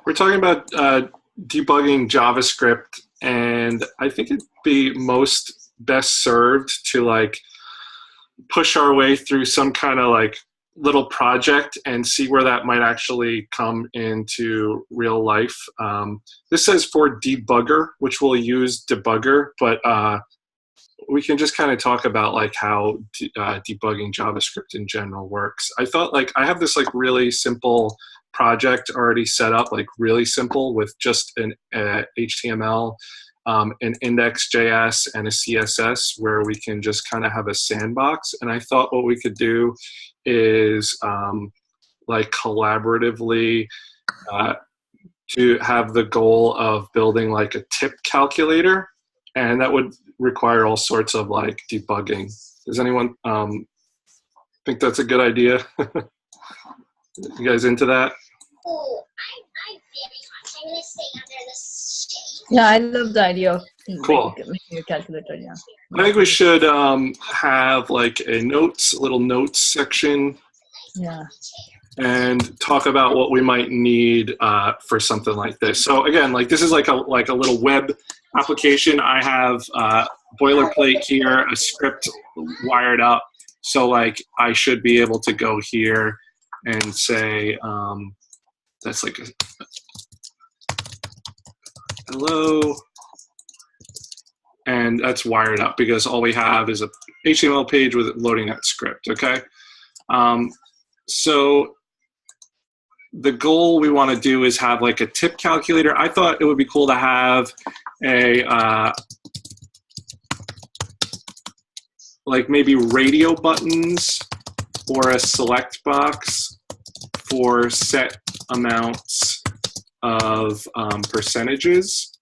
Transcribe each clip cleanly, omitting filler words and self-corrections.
We're talking about debugging JavaScript, and I think it'd be most best served to like push our way through some kind of like little project and see where that might actually come into real life. This says for debugger, which we'll use debugger, but we can just kind of talk about like how debugging JavaScript in general works. I thought like I have this like really simple project already set up, like really simple with just an HTML, an index.js, and a CSS where we can just kind of have a sandbox. And I thought what we could do is like collaboratively to have the goal of building like a tip calculator, and that would require all sorts of like debugging. Does anyone think that's a good idea? You guys into that? Oh, I'm very hot. I'm gonna stay under this shade. Yeah, I love the idea of Cool. making a calculator. Yeah. I think we should have like a little notes section. Yeah. And talk about what we might need for something like this. So again, like this is like a little web application. I have boilerplate here, a script wired up. So like I should be able to go here and say that's like hello, and that's wired up because all we have is a HTML page with loading that script. Okay, so the goal we want to do is have like a tip calculator. I thought it would be cool to have a like maybe radio buttons or a select box for set amounts of percentages,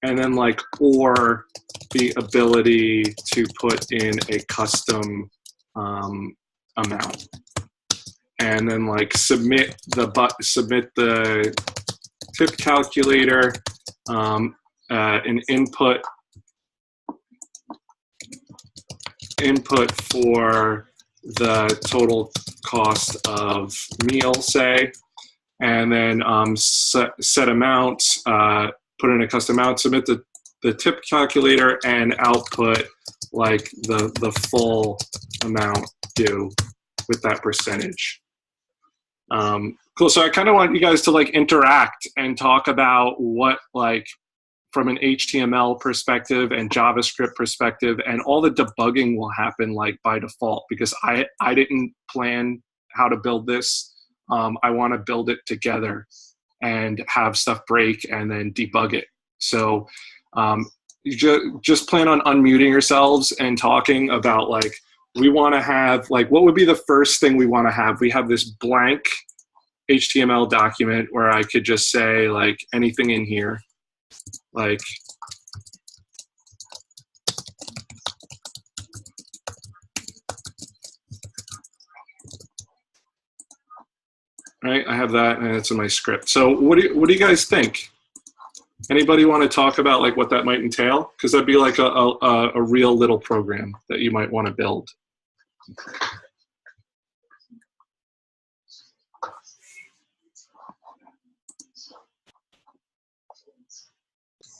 and then like or the ability to put in a custom amount, and then like submit the tip calculator, an input for the total cost of meal, say, and then set amounts, put in a custom amount, submit the tip calculator, and output like the full amount due with that percentage. Cool. So I kind of want you guys to like interact and talk about what like from an HTML perspective and JavaScript perspective, and all the debugging will happen like by default because I didn't plan how to build this. I want to build it together and have stuff break and then debug it. So you just plan on unmuting yourselves and talking about like, we want to have like, what would be the first thing we want to have? We have this blank HTML document where I could just say like anything in here, like right, I have that and it's in my script. So what do you guys think? Anybody want to talk about like what that might entail? Because that'd be like a real little program that you might want to build.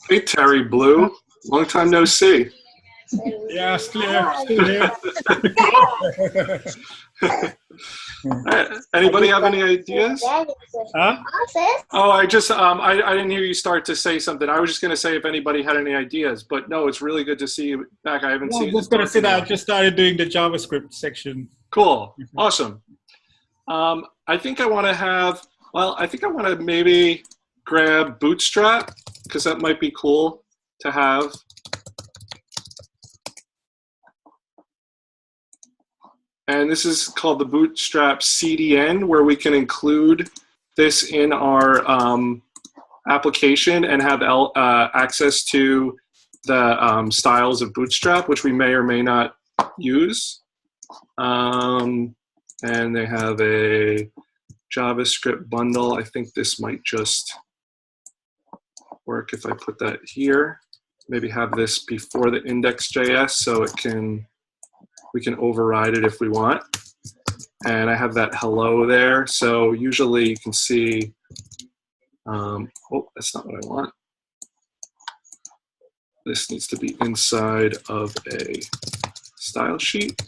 Hey, Terry Blue. Long time no see. Yeah, still here. Anybody have any ideas? Huh? Oh, I didn't hear you start to say something. I was just going to say if anybody had any ideas, but no, it's really good to see you back. I haven't seen you. I was going to say that I just started doing the JavaScript section. Cool. Awesome. I think I want to maybe grab Bootstrap because that might be cool to have. And this is called the Bootstrap CDN, where we can include this in our application and have access to the styles of Bootstrap, which we may or may not use. And they have a JavaScript bundle. I think this might just work if I put that here. Maybe have this before the index.js so we can override it if we want. And I have that hello there. So usually you can see Oh, that's not what I want. This needs to be inside of a style sheet.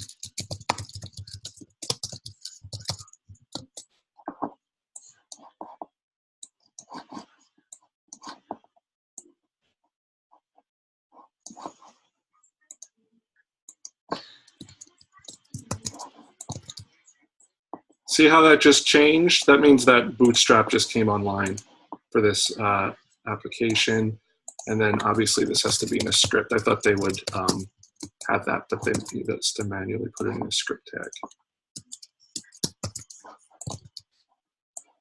See how that just changed? That means that Bootstrap just came online for this application. And then obviously this has to be in a script. I thought they would have that, but they need us to manually put it in a script tag.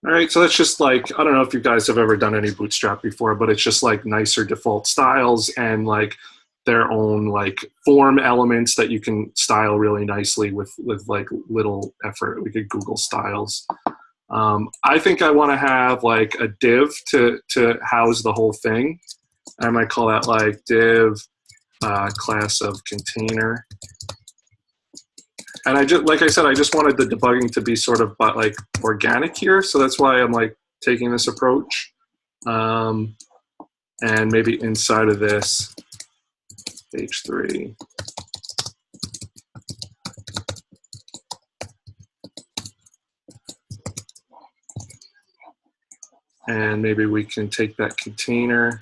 All right, so that's just like, I don't know if you guys have ever done any Bootstrap before, but it's just like nicer default styles and like their own like form elements that you can style really nicely with like little effort. We could Google styles. I think I want to have like a div to house the whole thing. I might call that like div class of container. And I just, like I said, I just wanted the debugging to be sort of like organic here. So that's why I'm like taking this approach. And maybe inside of this, page 3. And maybe we can take that container,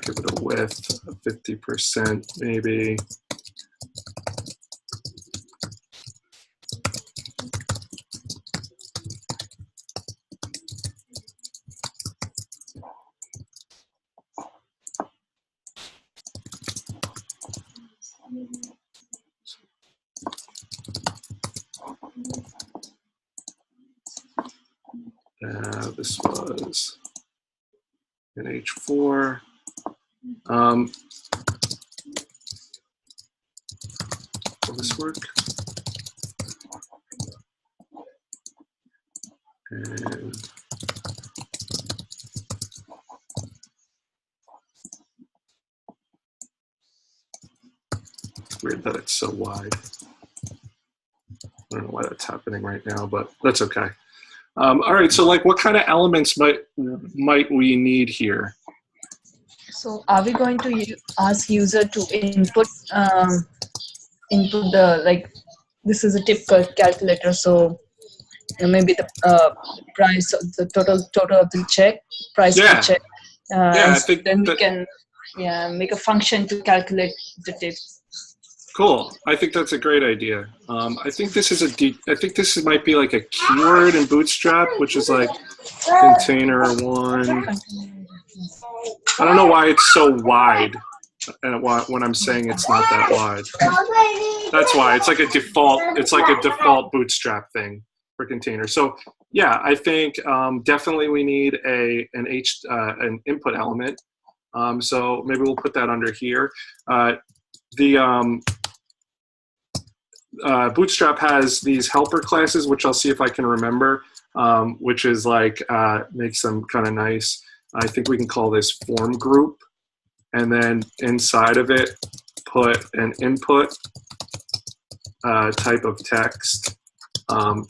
give it a width of 50% maybe. This was in H4. Will this work? And it's weird that it's so wide. I don't know why that's happening right now, but that's okay. All right, so like what kind of elements might we need here? So are we going to ask user to input the, like, this is a typical calculator, so maybe the price of the total of the check, price of the check. I think then we can make a function to calculate the tip. Cool. I think that's a great idea. I think this is I think this might be like a keyword in Bootstrap, which is like container 1. I don't know why it's so wide, and when I'm saying it's not that wide. That's why it's like a default. It's like a default Bootstrap thing for container. So yeah, I think definitely we need an input element. So maybe we'll put that under here. Bootstrap has these helper classes, which I'll see if I can remember, which is like, makes them kind of nice. I think we can call this form group. And then inside of it, put an input type of text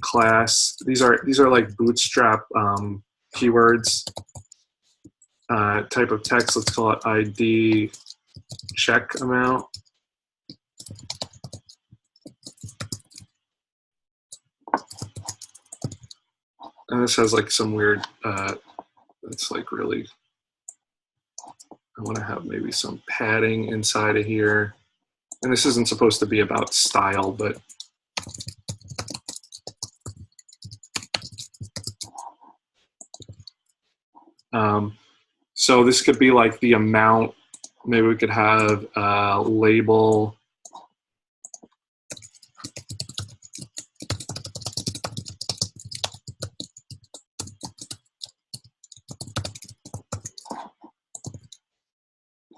class. These are like Bootstrap keywords type of text. Let's call it ID check amount. And this has like some weird, it's like really, I want to have maybe some padding inside of here. And this isn't supposed to be about style, but so this could be like the amount. Maybe we could have a label.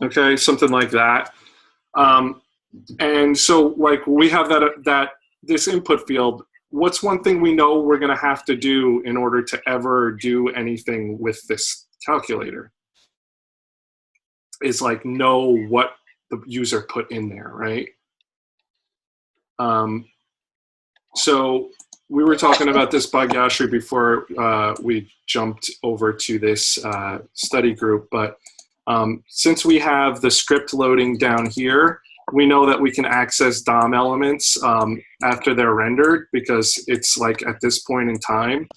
Okay, something like that. And so like we have this input field. What's one thing we know we're going to have to do in order to ever do anything with this calculator? Is like know what the user put in there, right? So we were talking about this bug, Yashri, before we jumped over to this study group, but since we have the script loading down here, we know that we can access DOM elements after they're rendered, because it's like at this point in time,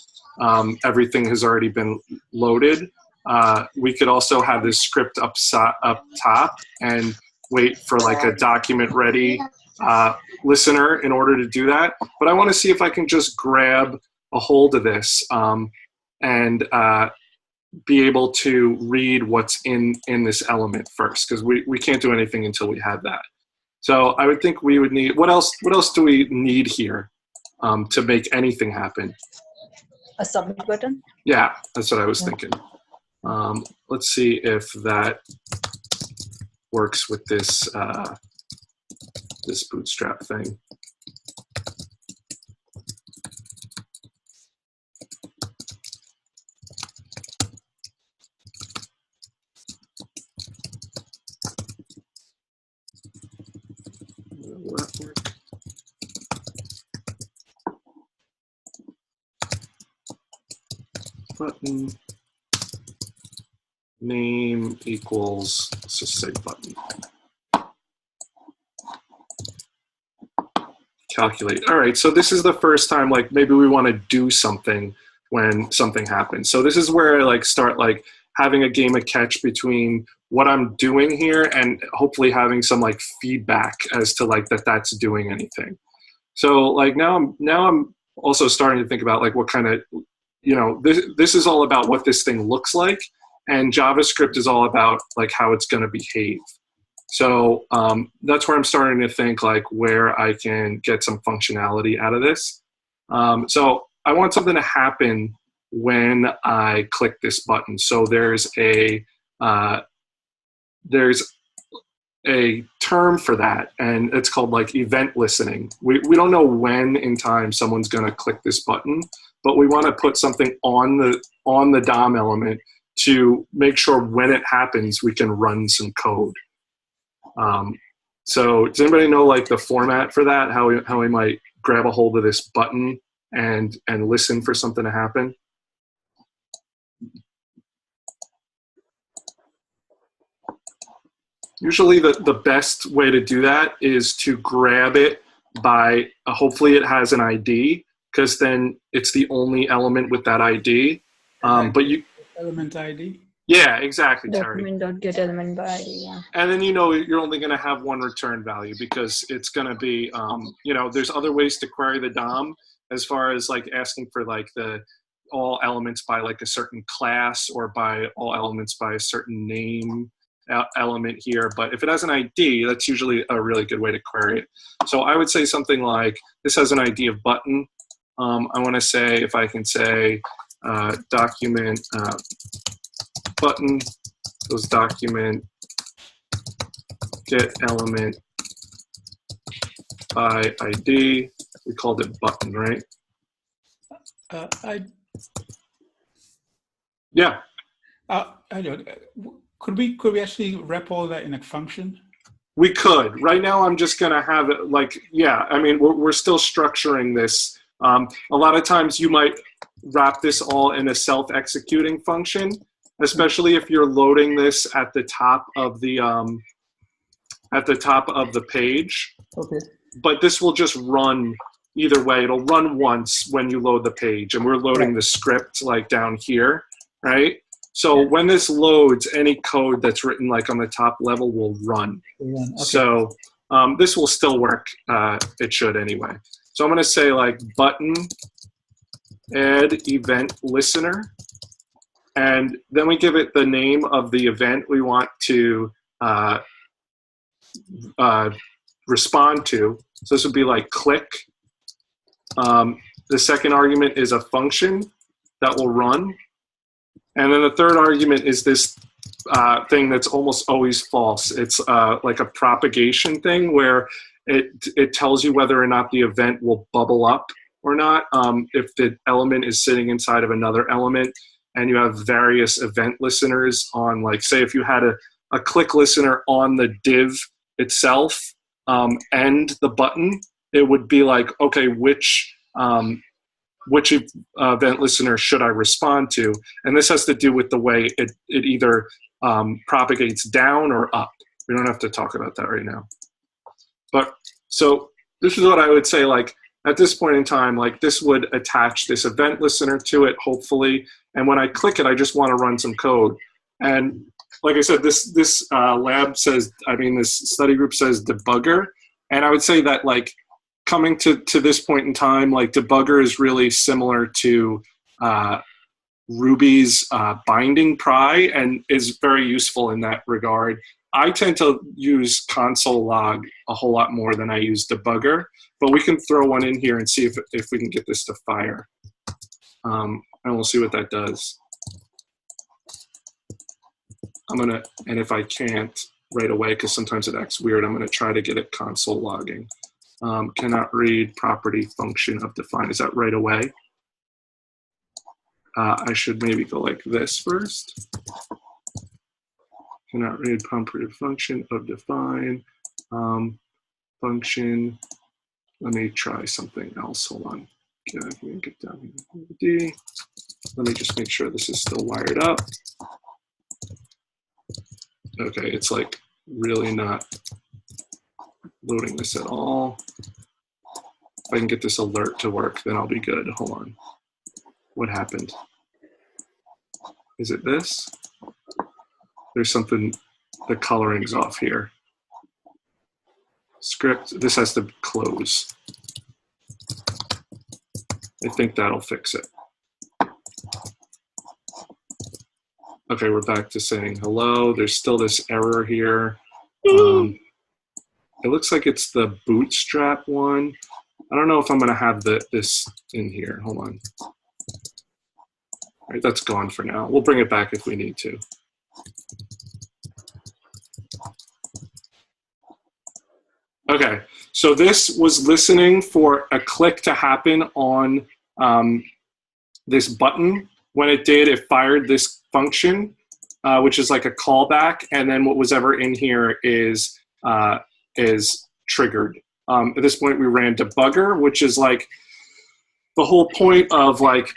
everything has already been loaded. We could also have this script up top and wait for like a document ready listener in order to do that. But I want to see if I can just grab a hold of this and be able to read what's in this element first, because we can't do anything until we have that. So I would think we would need, what else do we need here to make anything happen? A submit button? Yeah, that's what I was thinking. Let's see if that works with this this bootstrap thing. Will that work? Button name equals, let's just say button. Calculate. All right, so this is the first time like maybe we want to do something when something happens. So this is where I like start like having a game of catch between what I'm doing here and hopefully having some like feedback as to like that's doing anything. So like now I'm also starting to think about like what kind of, you know, this is all about what this thing looks like, and JavaScript is all about like how it's going to behave. So that's where I'm starting to think like where I can get some functionality out of this. So I want something to happen when I click this button. So there's a term for that, and it's called like event listening. We don't know when in time someone's going to click this button, but we want to put something on the DOM element to make sure when it happens we can run some code. So does anybody know like the format for that? How we might grab a hold of this button and listen for something to happen? Usually the best way to do that is to grab it by, hopefully it has an ID, because then it's the only element with that ID. But you Element ID. Yeah, exactly, Terry. Document.get element by ID, yeah. And then you know you're only going to have one return value, because it's going to be, you know, there's other ways to query the DOM as far as like asking for like all elements by like a certain class or by all elements by a certain name element here. But if it has an ID, that's usually a really good way to query it. So I would say something like, this has an ID of button. I want to say, if I can say document button, goes document get element by ID. We called it button, right? Yeah. I don't. Could we actually wrap all that in a function? We could. Right now, I'm just going to have it like, yeah, I mean, we're still structuring this. A lot of times you might wrap this all in a self-executing function, especially if you're loading this at the top of the page. Okay. But this will just run either way. It'll run once when you load the page, and we're loading the script like down here, right? So when this loads, any code that's written like on the top level will run. Okay. So this will still work. It should anyway. So I'm going to say like button add event listener, and then we give it the name of the event we want to respond to. So this would be like click. The second argument is a function that will run. And then the third argument is this thing that's almost always false. It's like a propagation thing where it tells you whether or not the event will bubble up or not. If the element is sitting inside of another element and you have various event listeners on, like, say if you had a click listener on the div itself and the button, it would be like, okay, which which event listener should I respond to? And this has to do with the way it either propagates down or up. We don't have to talk about that right now. But so this is what I would say, like at this point in time, like this would attach this event listener to it, hopefully. And when I click it, I just want to run some code. And like I said, this lab says, this study group says debugger. And I would say that like coming to this point in time, like debugger is really similar to Ruby's binding pry and is very useful in that regard. I tend to use console log a whole lot more than I use debugger, but we can throw one in here and see if we can get this to fire. And we'll see what that does. And if I can't right away, because sometimes it acts weird, I'm gonna try to get it console logging. Cannot read property function of define. Is that right away? I should maybe go like this first. Cannot read property function of define. Function. Let me try something else. Hold on. Get down here. Let me just make sure this is still wired up. Okay, it's like really not loading this at all. If I can get this alert to work, then I'll be good. Hold on. What happened? Is it this? There's something, the coloring's off here. Script, this has to close. I think that'll fix it. Okay, we're back to saying hello. There's still this error here. It looks like it's the bootstrap one. I don't know if I'm gonna have this in here. Hold on. All right, that's gone for now. We'll bring it back if we need to. Okay, so this was listening for a click to happen on this button. When it did, it fired this function, which is like a callback, and then what was ever in here is triggered. At this point, we ran debugger, which is like the whole point of like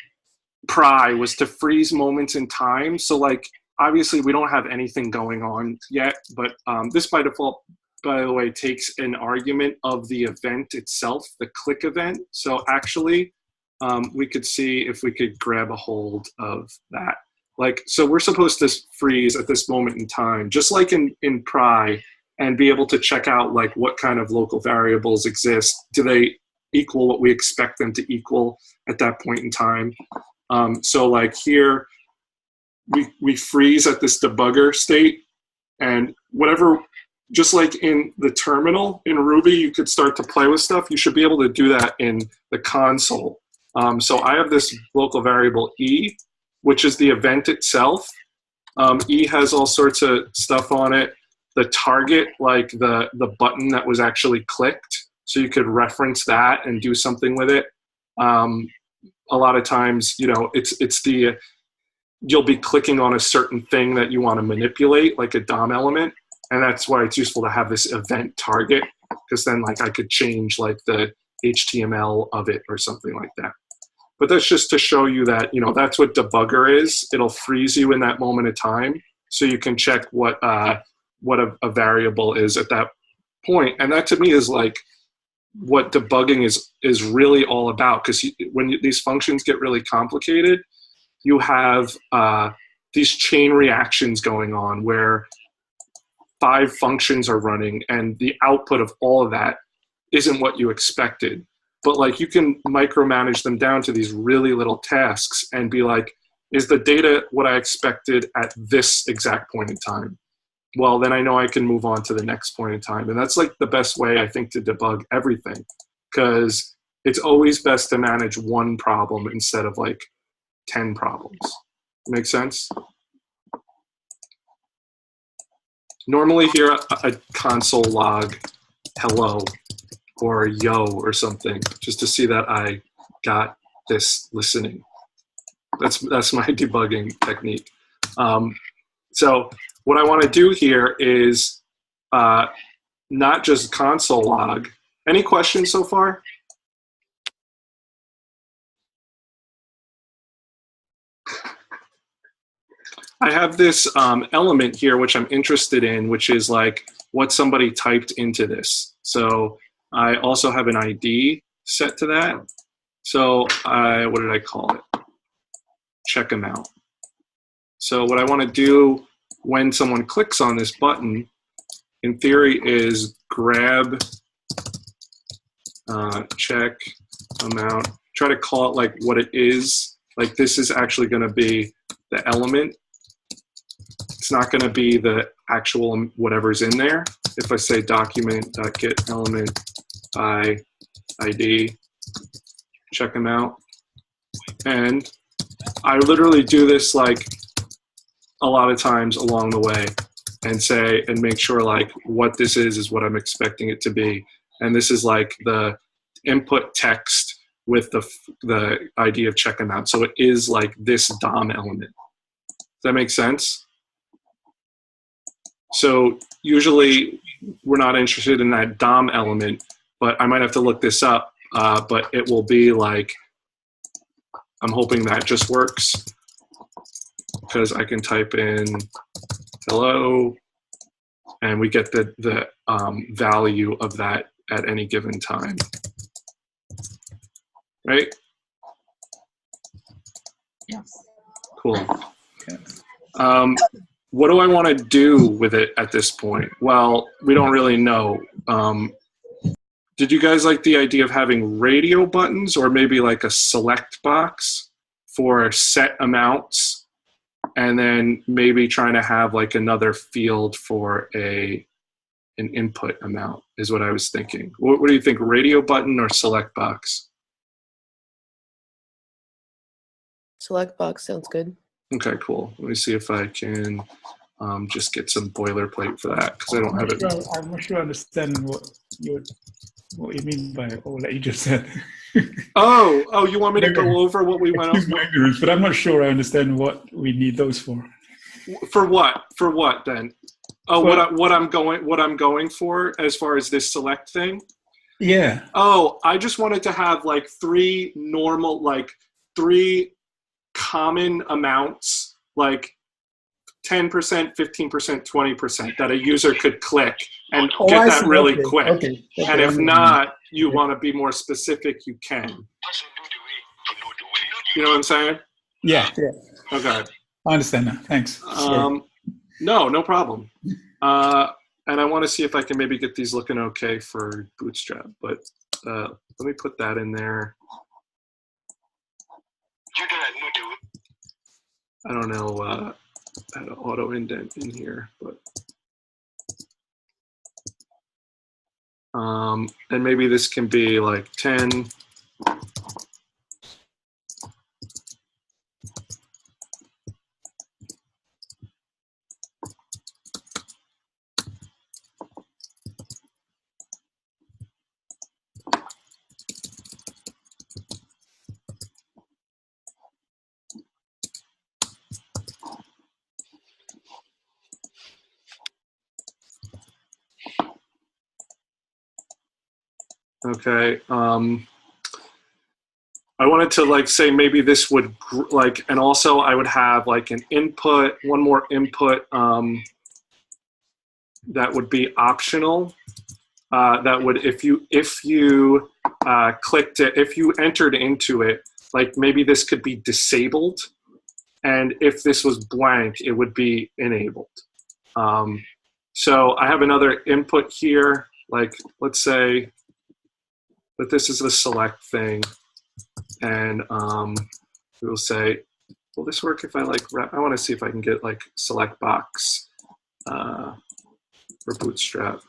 pry was to freeze moments in time. So like obviously we don't have anything going on yet, but this by default, by the way, takes an argument of the event itself, the click event. So actually, we could see if we could grab a hold of that. Like, so we're supposed to freeze at this moment in time, just like in pry, and be able to check out like what kind of local variables exist. Do they equal what we expect them to equal at that point in time? So like here, we freeze at this debugger state, and whatever, just like in the terminal in Ruby, you could start to play with stuff. You should be able to do that in the console. So I have this local variable E, which is the event itself. E has all sorts of stuff on it. The target, like the button that was actually clicked, so you could reference that and do something with it. A lot of times, you know, you'll be clicking on a certain thing that you want to manipulate, like a DOM element, and that's why it's useful to have this event target, because then like I could change like the HTML of it or something like that. But that's just to show you that, you know, that's what debugger is. It'll freeze you in that moment of time, so you can check what a variable is at that point. And that to me is like what debugging is really all about, because when these functions get really complicated, you have these chain reactions going on where 5 functions are running, and the output of all of that isn't what you expected. But like you can micromanage them down to these really little tasks and be like, is the data what I expected at this exact point in time? Well, then I know I can move on to the next point in time. And that's like the best way, I think, to debug everything, because it's always best to manage one problem instead of like 10 problems. Make sense? Normally here, a console log hello or yo or something, just to see that I got this listening. That's my debugging technique. So what I want to do here is not just console log. Any questions so far? I have this element here, which I'm interested in, which is like what somebody typed into this. So I also have an ID set to that. So what did I call it? Check amount. So what I want to do when someone clicks on this button, in theory, is grab check amount, try to call it like what it is. Like this is actually going to be the element. It's not going to be the actual whatever's in there. If I say document.get element by ID, check them out. And I literally do this like a lot of times along the way and say, and make sure like what this is what I'm expecting it to be. And this is like the input text with the ID of check amount. So it is like this DOM element. Does that make sense? So usually we're not interested in that DOM element, but I might have to look this up, but it will be like, I'm hoping that just works because I can type in hello and we get the value of that at any given time, right? Yes. Cool. What do I want to do with it at this point? Well, we don't really know. Did you guys like the idea of having radio buttons or maybe like a select box for set amounts and then maybe trying to have like another field for an input amount is what I was thinking. What do you think, radio button or select box? Select box sounds good. Okay, cool. Let me see if I can just get some boilerplate for that because I don't have it. I'm not sure I understand what you mean by all that you just said. Oh, you want me to go over what we went Excuse my ignorance, but I'm not sure I understand what we need those for. For what? For what then? Oh, Well, what I'm going for as far as this select thing? Yeah. Oh, I just wanted to have like three common amounts, like 10%, 15%, 20% that a user could click and get that really quick. Okay. And if not, you want to be more specific, you can. You know what I'm saying? Yeah. Okay. I understand that. Thanks. No problem. And I want to see if I can maybe get these looking okay for Bootstrap, but let me put that in there. I don't know how to auto indent in here, but and maybe this can be like 10. Okay. I wanted to like say maybe this would like, and also I would have like an input, one more input that would be optional. That would, if you clicked it, if you entered into it, like maybe this could be disabled, and if this was blank, it would be enabled. So I have another input here, like let's say that this is the select thing, and we'll say, will this work if I like, I want to see if I can get like select box for Bootstrap.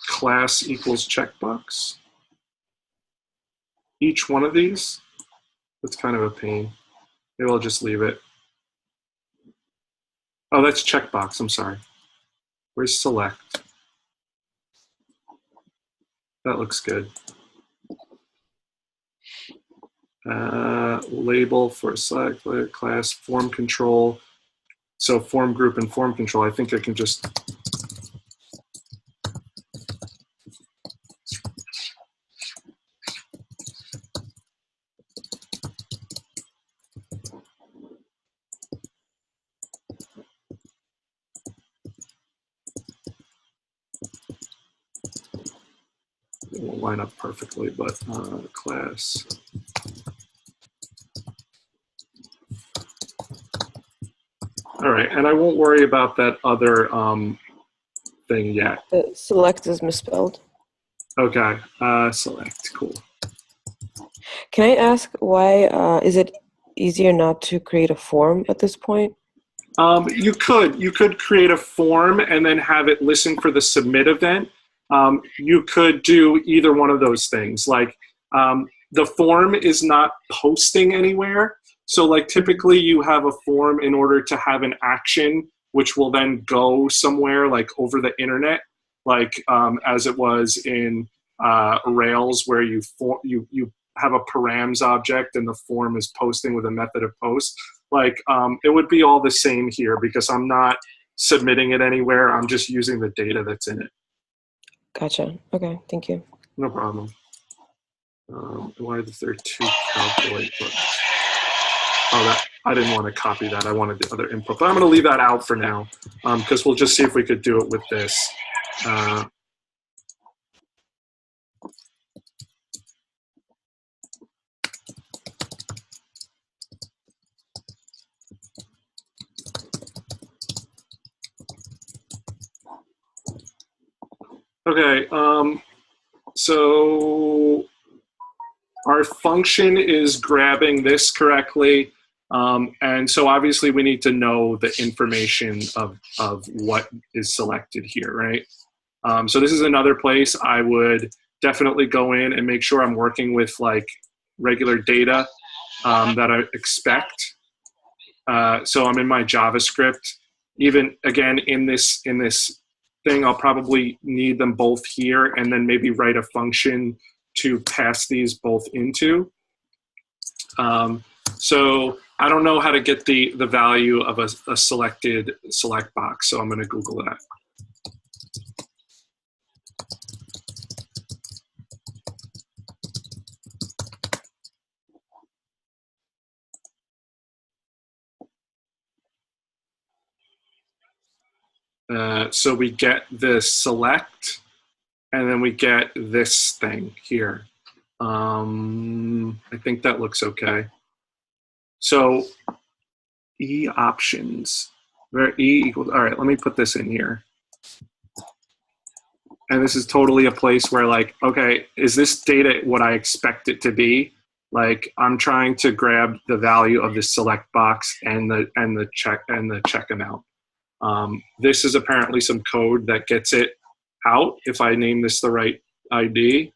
Class equals checkbox. Each one of these, that's kind of a pain. Maybe I'll just leave it. Oh, that's checkbox, I'm sorry. Where's select? That looks good. label for select class form control. So form group and form control. I think I can just it won't line up perfectly, but class. All right, and I won't worry about that other thing yet. The select is misspelled. Okay, select, cool. Can I ask why is it easier not to create a form at this point? You could create a form and then have it listen for the submit event. You could do either one of those things. Like the form is not posting anywhere. So like typically you have a form in order to have an action, which will then go somewhere like over the internet, like as it was in Rails, where you have a params object and the form is posting with a method of post. Like it would be all the same here because I'm not submitting it anywhere. I'm just using the data that's in it. Gotcha. Okay, thank you. No problem. Why is there two calculate buttons? Oh, I didn't want to copy that. I wanted the other input. But I'm going to leave that out for now because we'll just see if we could do it with this. Okay, so our function is grabbing this correctly. And so obviously we need to know the information of what is selected here, right? So this is another place I would definitely go in and make sure I'm working with like regular data that I expect. So I'm in my JavaScript. Even again, in this thing, I'll probably need them both here and then maybe write a function to pass these both into. So I don't know how to get the value of a selected select box, so I'm going to Google that. So we get the select, and then we get this thing here. I think that looks okay. So E options, where E equals, all right, let me put this in here. And this is totally a place where like, okay, is this data what I expect it to be? Like I'm trying to grab the value of the select box and the check amount. This is apparently some code that gets it out if I name this the right ID.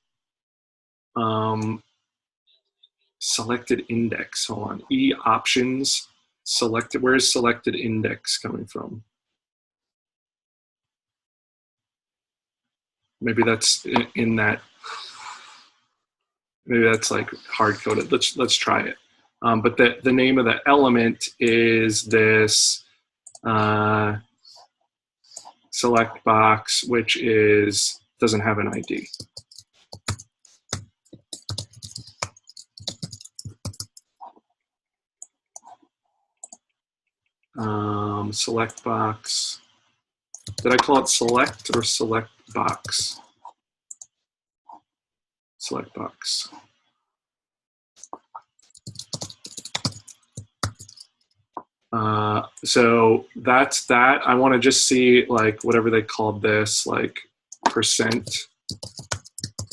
Selected index, hold on, E options, selected, where's selected index coming from? Maybe that's in that, maybe that's like hard coded. Let's try it. But the name of the element is this select box, which doesn't have an ID. Select box. Did I call it select or select box? Select box. So that's that. I want to just see like whatever they called this, like %.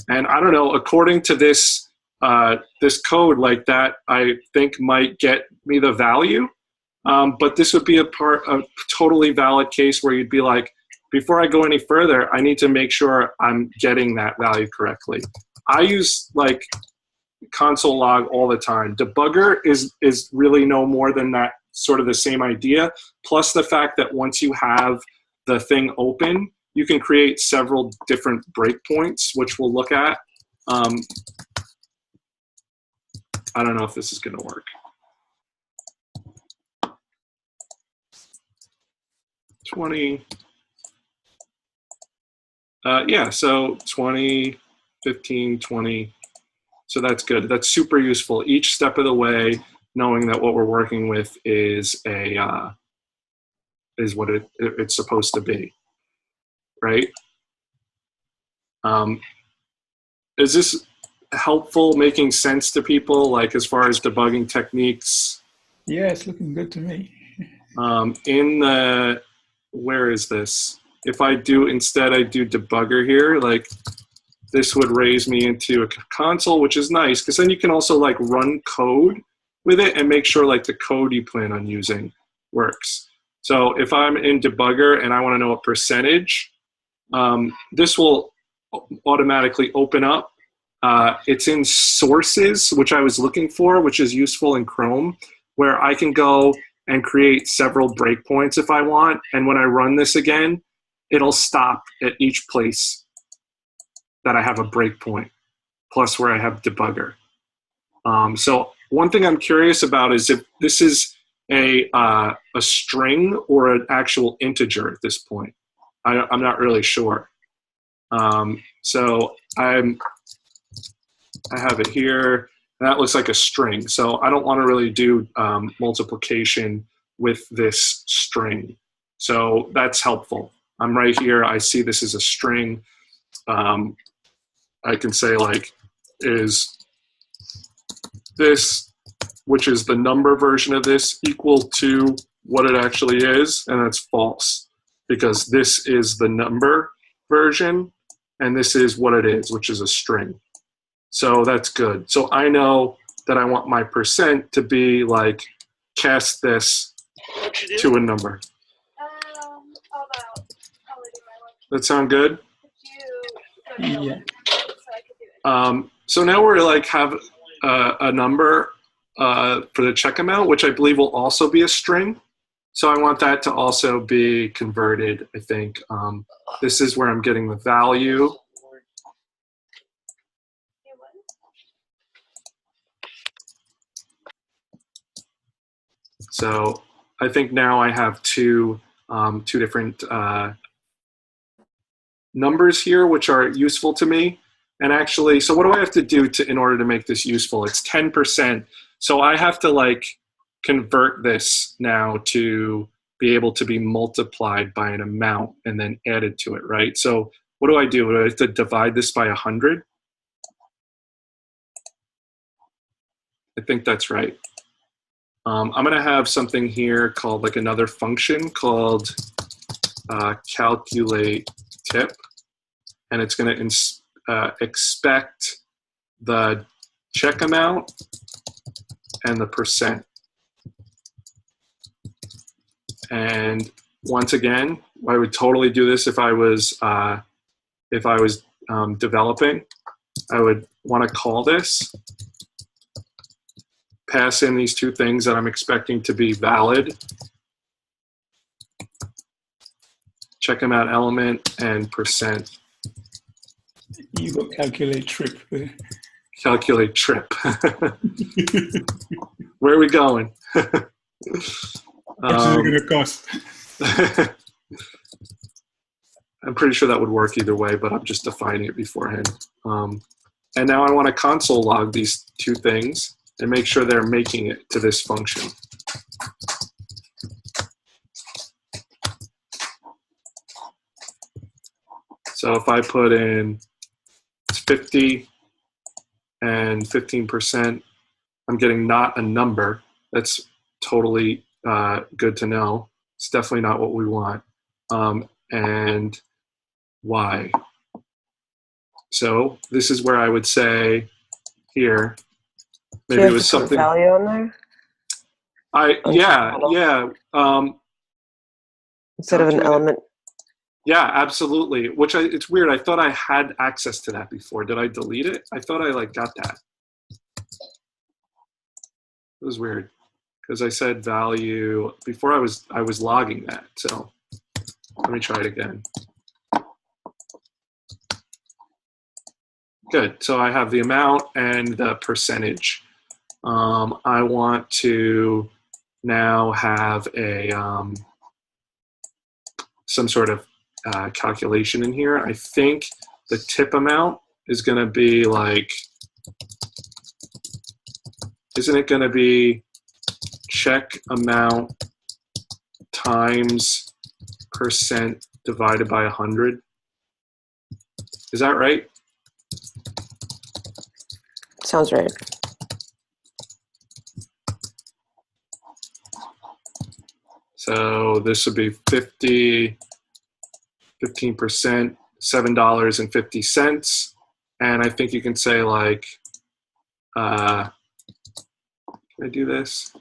And I don't know, according to this this code, like that I think might get me the value. But this would be a totally valid case where you'd be like, before I go any further, I need to make sure I'm getting that value correctly. I use like console log all the time. Debugger is really no more than that, sort of the same idea, plus the fact that once you have the thing open, you can create several different breakpoints, which we'll look at. I don't know if this is going to work. 20. Yeah, so 20, 15, 20. So that's good. That's super useful. Each step of the way, knowing that what we're working with is is what it's supposed to be, right? Is this helpful, making sense to people, like as far as debugging techniques? Yeah, it's looking good to me. In the, where is this? If I do, instead I do debugger here, like this would raise me into a console, which is nice, because then you can also like run code with it and make sure like the code you plan on using works. So if I'm in debugger and I want to know a percentage, this will automatically open up. It's in sources, which I was looking for, which is useful in Chrome, where I can go and create several breakpoints if I want. And when I run this again, it'll stop at each place that I have a breakpoint, plus where I have debugger. So one thing I'm curious about is if this is a string or an actual integer at this point. I'm not really sure. So I have it here. That looks like a string. So I don't want to really do multiplication with this string. So that's helpful. I'm right here. I see this is a string. I can say like, is this, which is the number version of this, equal to what it actually is? And that's false, because this is the number version, and this is what it is, which is a string. So that's good. So I know that I want my percent to be like, cast this to a number. That sound good? Yeah. So now we're like have a number for the check amount, which I believe will also be a string. So I want that to also be converted, I think. This is where I'm getting the value. So I think now I have two different numbers here, which are useful to me. And actually, so what do I have to do in order to make this useful? It's 10%. So I have to like convert this now to be able to be multiplied by an amount and then added to it, right? So what do? Do I have to divide this by 100? I think that's right. I'm going to have something here called like another function called calculate tip, and it's going to expect the check amount and the percent. And once again, I would totally do this if I was developing. I would want to call this, pass in these two things that I'm expecting to be valid, check amount element and percent. You got calculate trip. Calculate trip. Where are we going? What's it going to cost? I'm pretty sure that would work either way, but I'm just defining it beforehand. And now I want to console log these two things and make sure they're making it to this function. So if I put in 50 and 15%, I'm getting not a number. That's totally good to know. It's definitely not what we want. And why? So this is where I would say here, maybe it was something. Value on there? Yeah. Instead of an element. Yeah, absolutely. Which it's weird. I thought I had access to that before. Did I delete it? I thought I like got that. It was weird because I said value before. I was logging that. So let me try it again. Good. So I have the amount and the percentage. I want to now have a some sort of calculation in here. I think the tip amount is going to be like, isn't it going to be check amount times percent divided by 100? Is that right? Sounds right. So this would be 15%, $7.50. And I think you can say like, can I do this?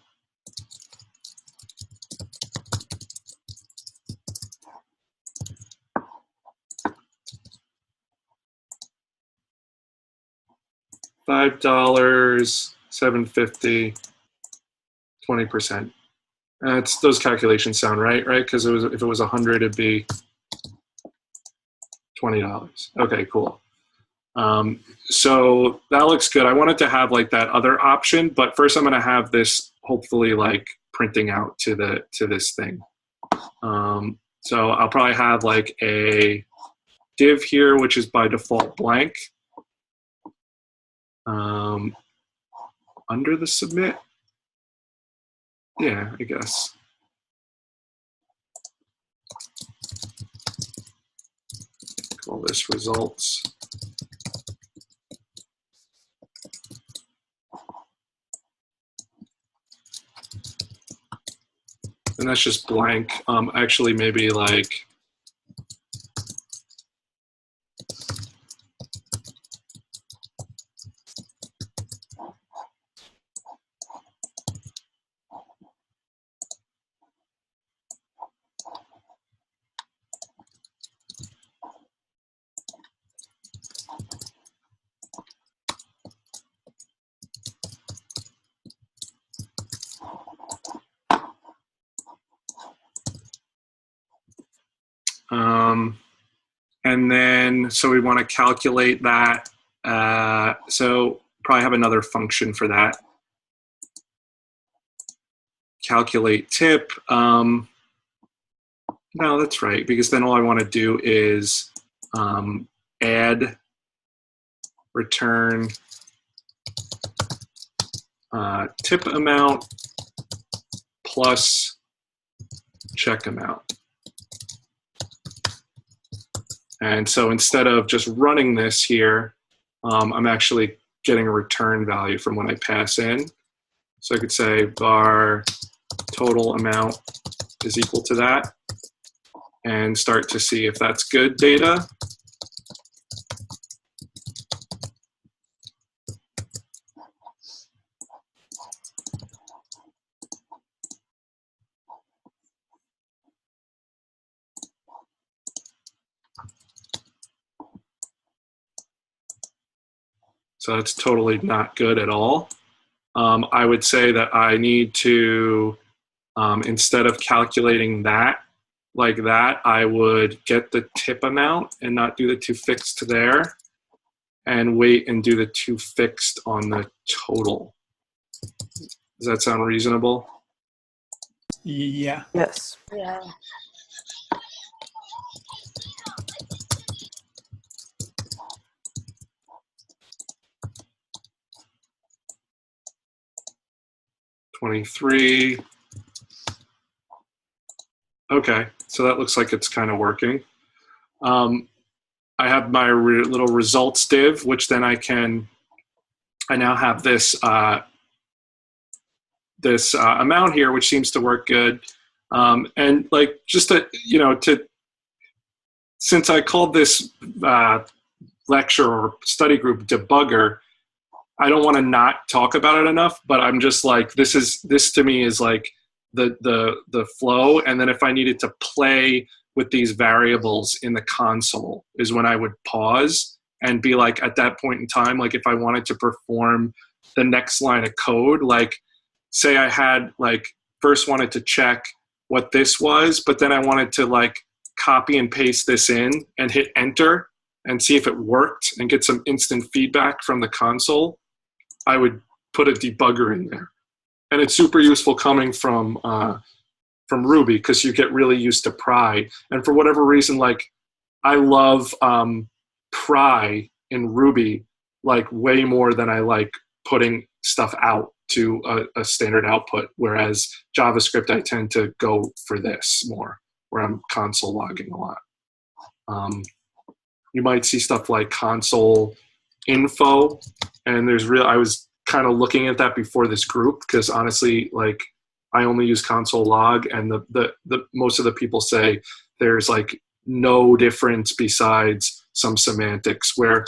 $5, $7.50, 20%. Those calculations sound right? Because if it was 100, it'd be $20. Okay, cool. So that looks good. I wanted to have like that other option, but first I'm going to have this hopefully like printing out to this thing. So I'll probably have like a div here, which is by default blank. Under the submit. Yeah, I guess. Call this results. And that's just blank. Actually, maybe like, and then, so we want to calculate that. So probably have another function for that. Calculate tip. No, that's right, because then all I want to do is add return tip amount plus check amount. And so instead of just running this here, I'm actually getting a return value from when I pass in. So I could say var total amount is equal to that and start to see if that's good data. So that's totally not good at all. I would say that I need to, instead of calculating that like that, I would get the tip amount and not do the to fixed there, and wait and do the to fixed on the total. Does that sound reasonable? Yeah. Yes. Yeah. $23. Okay, so that looks like it's kind of working. I have my little results div, which then I now have this amount here, which seems to work good. And like just to, since I called this lecture or study group debugger, I don't want to not talk about it enough, but I'm just like, this to me is like the flow. And then if I needed to play with these variables in the console is when I would pause and be like, at that point in time, like if I wanted to perform the next line of code, like say I had like first wanted to check what this was, but then I wanted to like copy and paste this in and hit enter and see if it worked and get some instant feedback from the console, I would put a debugger in there. And it's super useful coming from Ruby, because you get really used to pry. And for whatever reason, like I love pry in Ruby like way more than I like putting stuff out to a standard output. Whereas JavaScript, I tend to go for this more, where I'm console logging a lot. You might see stuff like console info, and I was kind of looking at that before this group, because honestly, like I only use console log, and the most of the people say there's like no difference besides some semantics, where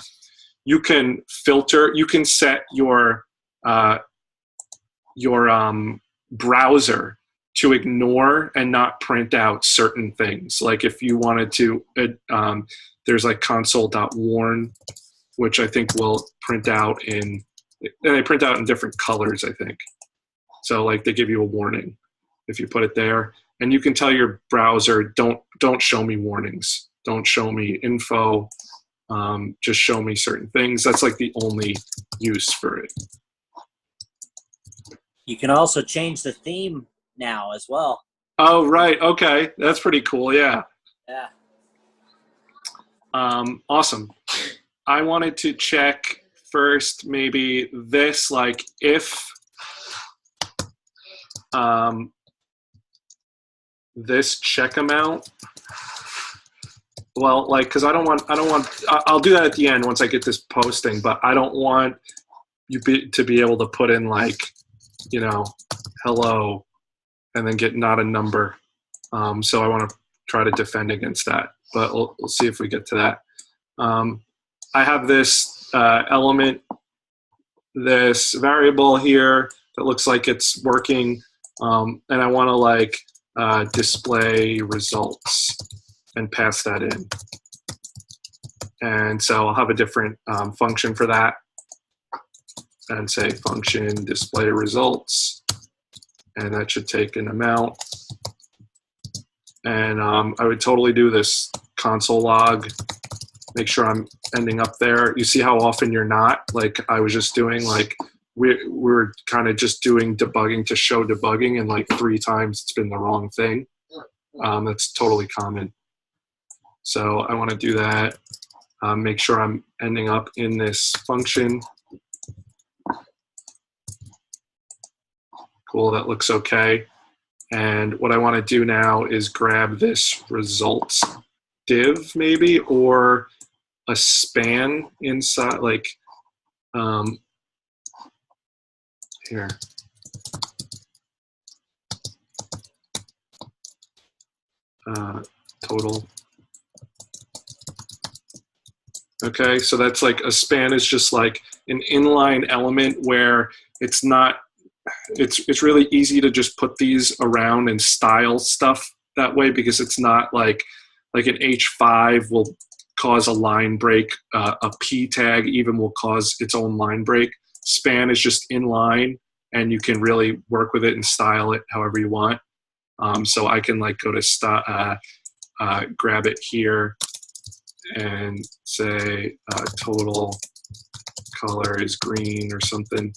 you can filter, you can set your browser to ignore and not print out certain things. Like if you wanted to, there's like console.warn, which I think will print out and they print out in different colors, I think. So like they give you a warning if you put it there, and you can tell your browser, don't show me warnings, don't show me info, just show me certain things. That's like the only use for it. You can also change the theme now as well. Oh, right. Okay. That's pretty cool. Yeah. Yeah. Awesome. I wanted to check first maybe this, like if this check amount, well, like, because I'll do that at the end once I get this posting, but I don't want you to be able to put in like, you know, hello, and then get not a number. So I want to try to defend against that, but we'll see if we get to that. I have this element, this variable here that looks like it's working, and I want to like display results and pass that in. And so I'll have a different function for that, and say function display results, and that should take an amount. And I would totally do this console log, make sure I'm ending up there. You see how often you're not? Like I was just doing, like we're kind of just doing debugging to show debugging, and like 3 times it's been the wrong thing. That's totally common. So I want to do that. Make sure I'm ending up in this function. Cool, that looks okay. And what I want to do now is grab this results div maybe, or a span inside, like here. Total. Okay, so that's like a span is just like an inline element where it's not, it's really easy to just put these around and style stuff that way, because it's not like an H5 will cause a line break, a P tag even will cause its own line break. Span is just inline, and you can really work with it and style it however you want. So I can like go to grab it here and say total color is green or something.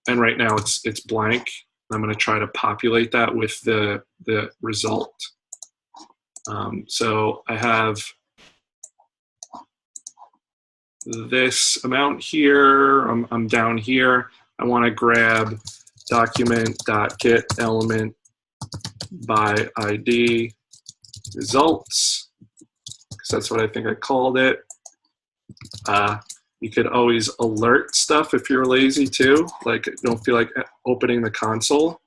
And right now it's blank. I'm going to try to populate that with the result. So I have this amount here. I'm down here. I want to grab document.get element by ID results, because that's what I think I called it. You could always alert stuff if you're lazy too, like don't feel like opening the console.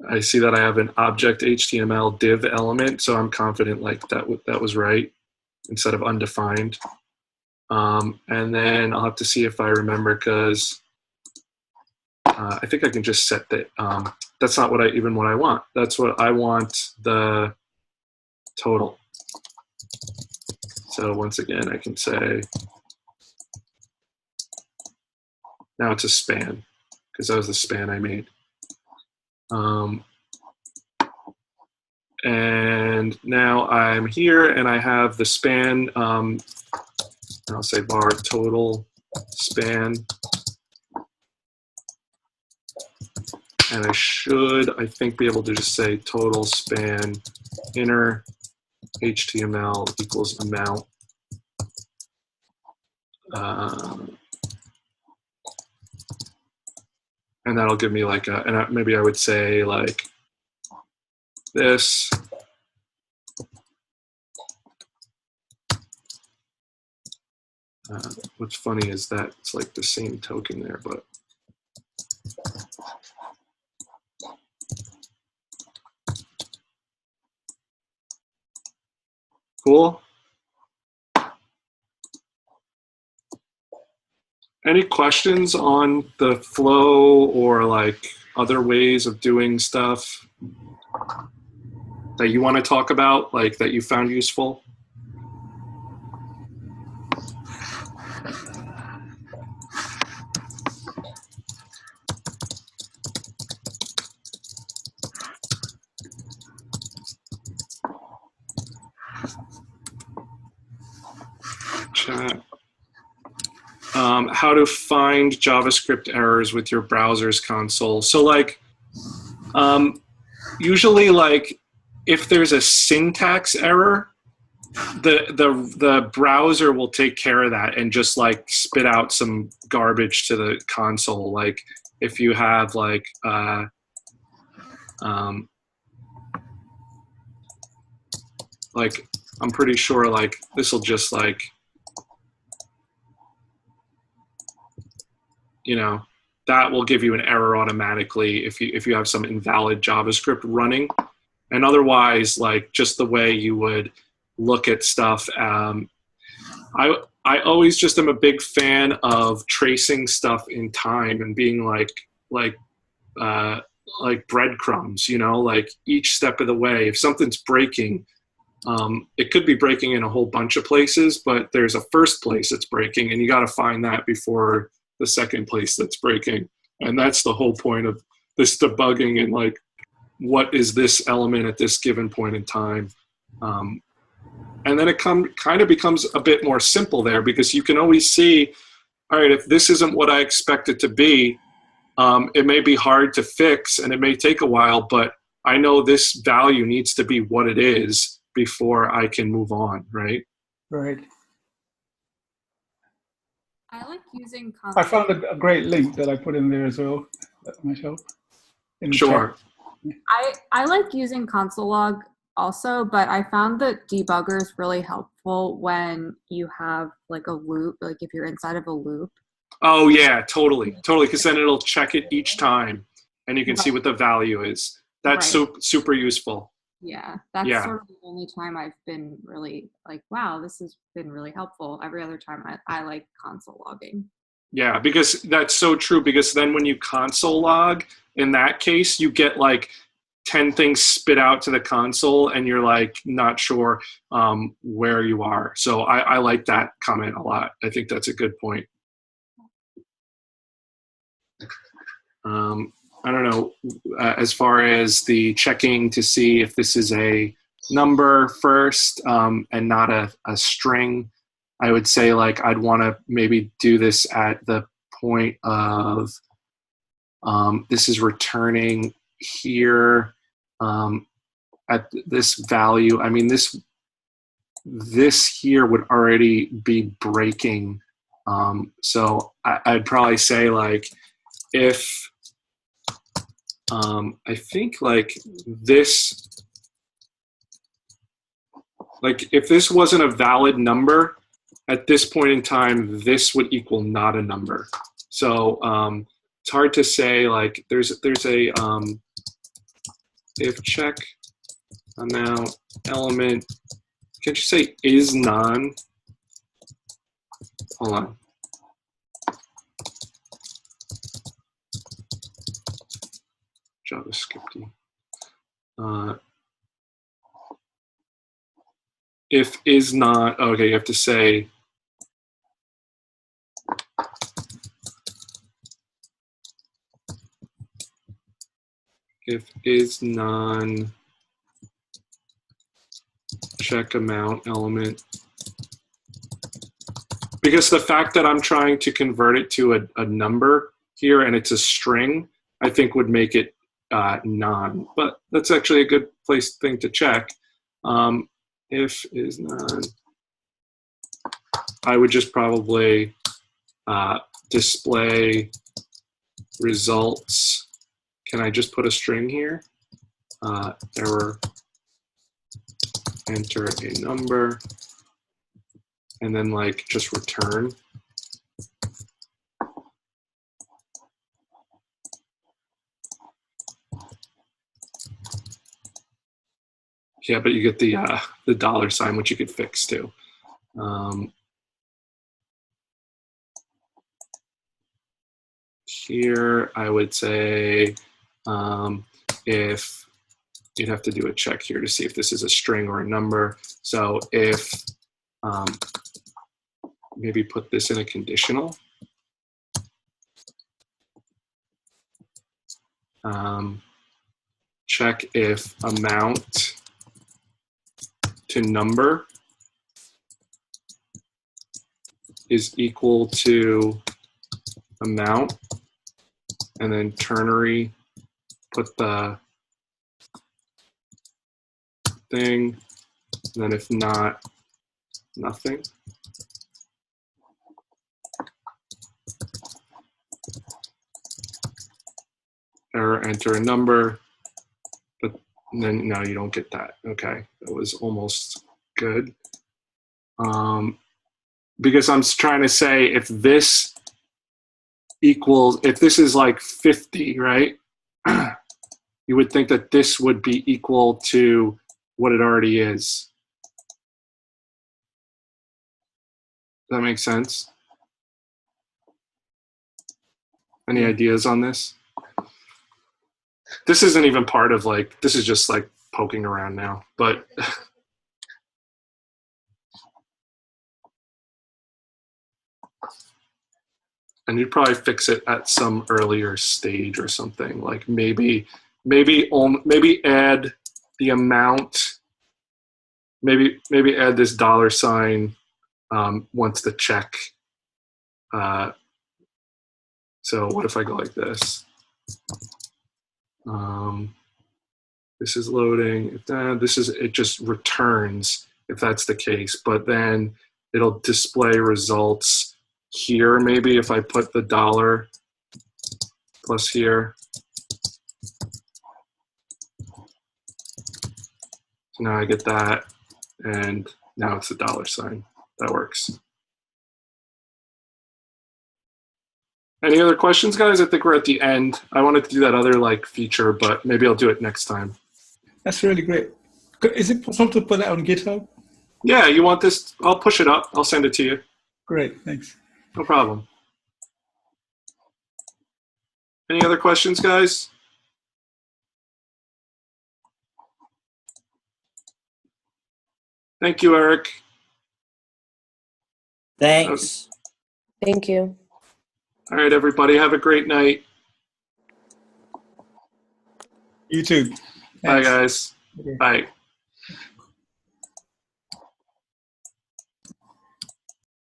I see that I have an object HTML div element, so I'm confident like that was right instead of undefined. And then I'll have to see if I remember, because I think I can just set that. That's not what I want. That's what I want, the total. So once again, I can say, now it's a span, because that was the span I made. And now I'm here, and I have the span. I'll say var total span. and I should, I think, be able to just say total span inner HTML equals amount. And that'll give me like a, and maybe I would say like this. What's funny is that it's like the same token there, but cool. Any questions on the flow or like other ways of doing stuff that you want to talk about, like that you found useful? Chat. How to find JavaScript errors with your browser's console. So like, usually like if there's a syntax error, the browser will take care of that and just like spit out some garbage to the console. Like if you have like, like I'm pretty sure like this will just like, you know, that will give you an error automatically if you have some invalid JavaScript running. And otherwise, like just the way you would look at stuff, I always just am a big fan of tracing stuff in time and being like breadcrumbs, you know, like each step of the way. If something's breaking, it could be breaking in a whole bunch of places, but there's a first place it's breaking, and you got to find that before the second place that's breaking. And that's the whole point of this debugging, and like, what is this element at this given point in time? And then it kind of becomes a bit more simple there, because you can always see, all right, if this isn't what I expect it to be, it may be hard to fix and it may take a while, but I know this value needs to be what it is before I can move on, right? Right. I like using I found a great link that I put in there as well myself. Sure. I like using console log also, but I found that debugger is really helpful when you have like a loop, like if you're inside of a loop. Oh yeah, totally, because then it'll check it each time, and you can see what the value is. That's super useful. Yeah, that's sort of the only time I've been really like, wow, this has been really helpful. Every other time I like console logging. Yeah, because that's so true, because then when you console log, in that case, you get like 10 things spit out to the console and you're like not sure where you are. So I like that comment a lot. I think that's a good point. I don't know, as far as the checking to see if this is a number first and not a string, I would say like I'd want to maybe do this at the point of this is returning here at this value. I mean, this here would already be breaking. So I'd probably say like if I think like this, like if this wasn't a valid number at this point in time, this would equal not a number. So it's hard to say like there's a if check amount element, can't you say is none? Hold on. JavaScripty. If is not, okay, you have to say if is none check amount element. Because the fact that I'm trying to convert it to a number here and it's a string, I think would make it none. But that's actually a good thing to check. If is none, I would just probably display results. Can I just put a string here? Error, enter a number, and then like just return. Yeah, but you get the dollar sign, which you could fix too. Here, I would say if you'd have to do a check here to see if this is a string or a number. So if maybe put this in a conditional. Check if amount to number is equal to amount, and then ternary, put the thing, and then if not, nothing. Error, enter a number, but then no, you don't get that. Okay, that was almost good. Because I'm trying to say if this equals, if this is like 50, right? You would think that this would be equal to what it already is. Does that make sense? Any ideas on this? This isn't even part of like, this is just like poking around now, but and you'd probably fix it at some earlier stage or something. Like maybe add the amount, maybe add this dollar sign once the check. So what if I go like this? This is loading. If this is, it just returns if that's the case, but then it'll display results here. Maybe if I put the dollar plus here. So now I get that, and now it's a dollar sign. That works. Any other questions, guys? I think we're at the end. I wanted to do that other like feature, but maybe I'll do it next time. That's really great. Is it possible to put that on GitHub? Yeah, you want this? I'll push it up. I'll send it to you. Great, thanks. No problem. Any other questions, guys? Thank you, Eric. Thanks. Thank you. All right, everybody. Have a great night. You too. Bye, Thanks. guys. Okay. Bye.